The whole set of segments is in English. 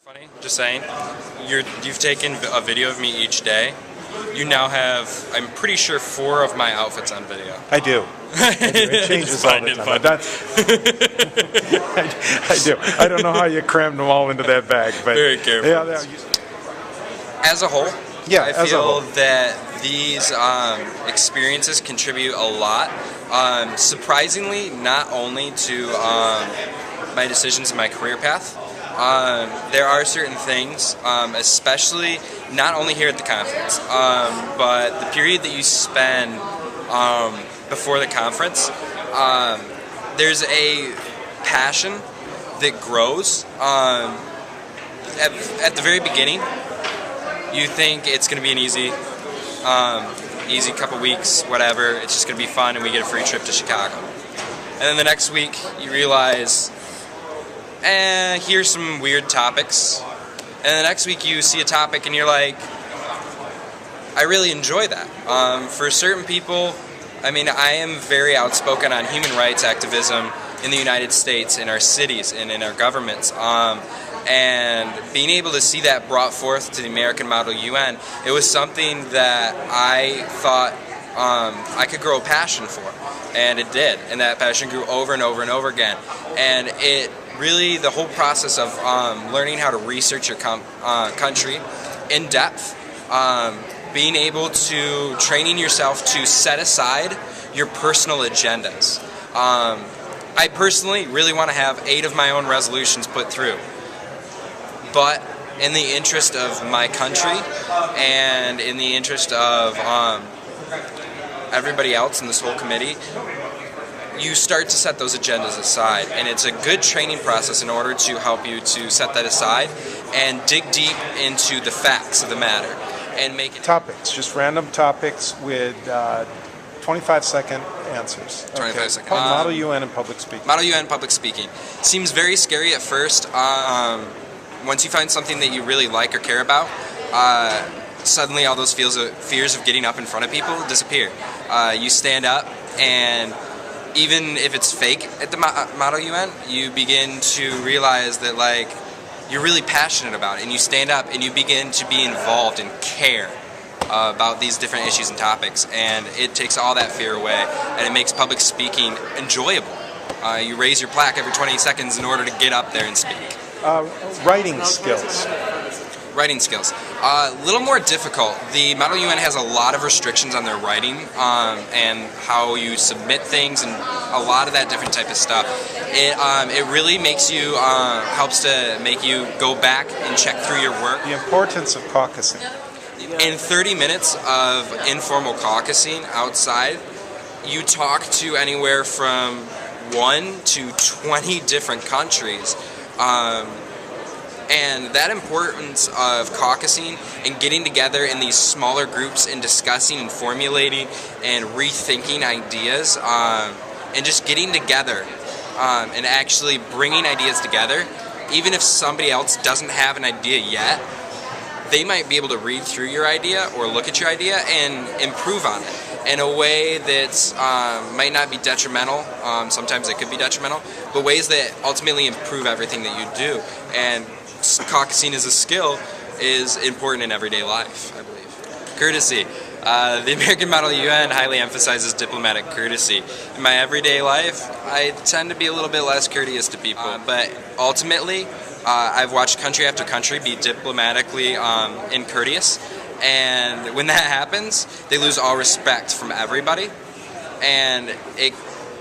Funny, just saying. You've taken a video of me each day. You now have, I'm pretty sure, 4 of my outfits on video. I do. It changes all the time. I do. I don't know how you crammed them all into that bag, but very careful. Yeah, as a whole, yeah, I feel that these experiences contribute a lot. Surprisingly, not only to my decisions in my career path. There are certain things, especially not only here at the conference, but the period that you spend before the conference, there's a passion that grows. At the very beginning, you think it's going to be an easy couple weeks, whatever, it's just going to be fun and we get a free trip to Chicago. And then the next week, you realize, here's some weird topics. And the next week you see a topic and you're like, I really enjoy that. For certain people, I mean, I am very outspoken on human rights activism in the United States, in our cities, and in our governments. And being able to see that brought forth to the American Model UN, it was something that I thought I could grow a passion for. And it did. And that passion grew over and over and over again. And it really, the whole process of learning how to research your country in depth, being able to, training yourself to set aside your personal agendas. I personally really want to have 8 of my own resolutions put through. But in the interest of my country and in the interest of everybody else in this whole committee, you start to set those agendas aside, and it's a good training process in order to help you to set that aside and dig deep into the facts of the matter and make it... Topics, just random topics with 25-second answers. 25 seconds. Model UN and public speaking. Model UN public speaking. Seems very scary at first. Once you find something that you really like or care about, suddenly all those fears of getting up in front of people disappear. You stand up, and even if it's fake at the Model UN, you begin to realize that, like, you're really passionate about it, and you stand up and you begin to be involved and care about these different issues and topics, and it takes all that fear away, and it makes public speaking enjoyable. You raise your plaque every 20 seconds in order to get up there and speak. Writing skills. Writing skills. A little more difficult. The Model UN has a lot of restrictions on their writing and how you submit things and a lot of that different type of stuff. It really makes you, helps to make you go back and check through your work. The importance of caucusing. In 30 minutes of informal caucusing outside, you talk to anywhere from 1 to 20 different countries. And that importance of caucusing and getting together in these smaller groups and discussing and formulating and rethinking ideas and just getting together and actually bringing ideas together, even if somebody else doesn't have an idea yet, they might be able to read through your idea or look at your idea and improve on it in a way that might not be detrimental. Sometimes it could be detrimental, but ways that ultimately improve everything that you do. And caucusing as a skill is important in everyday life, I believe. Courtesy. The American Model UN highly emphasizes diplomatic courtesy. In my everyday life, I tend to be a little bit less courteous to people, but ultimately, I've watched country after country be diplomatically incourteous, and when that happens, they lose all respect from everybody, and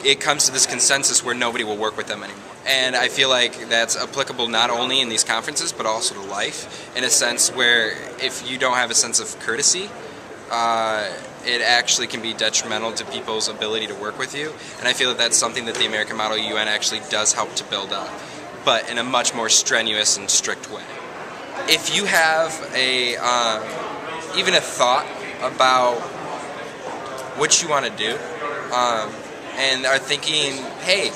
it comes to this consensus where nobody will work with them anymore. And I feel like that's applicable not only in these conferences, but also to life, in a sense where if you don't have a sense of courtesy, it actually can be detrimental to people's ability to work with you. And I feel that that's something that the American Model UN actually does help to build up, but in a much more strenuous and strict way. If you have even a thought about what you want to do, and are thinking, hey,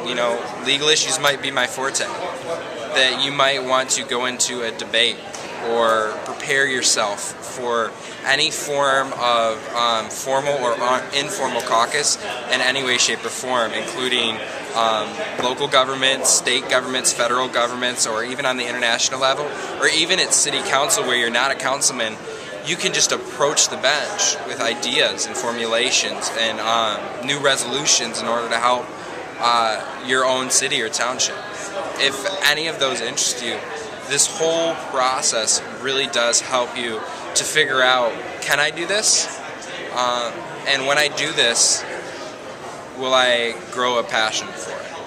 you know, legal issues might be my forte, that you might want to go into a debate or prepare yourself for any form of formal or informal caucus in any way, shape, or form, including local governments, state governments, federal governments, or even on the international level, or even at city council where you're not a councilman. You can just approach the bench with ideas and formulations and new resolutions in order to help your own city or township. If any of those interest you, this whole process really does help you to figure out, can I do this? And when I do this, will I grow a passion for it?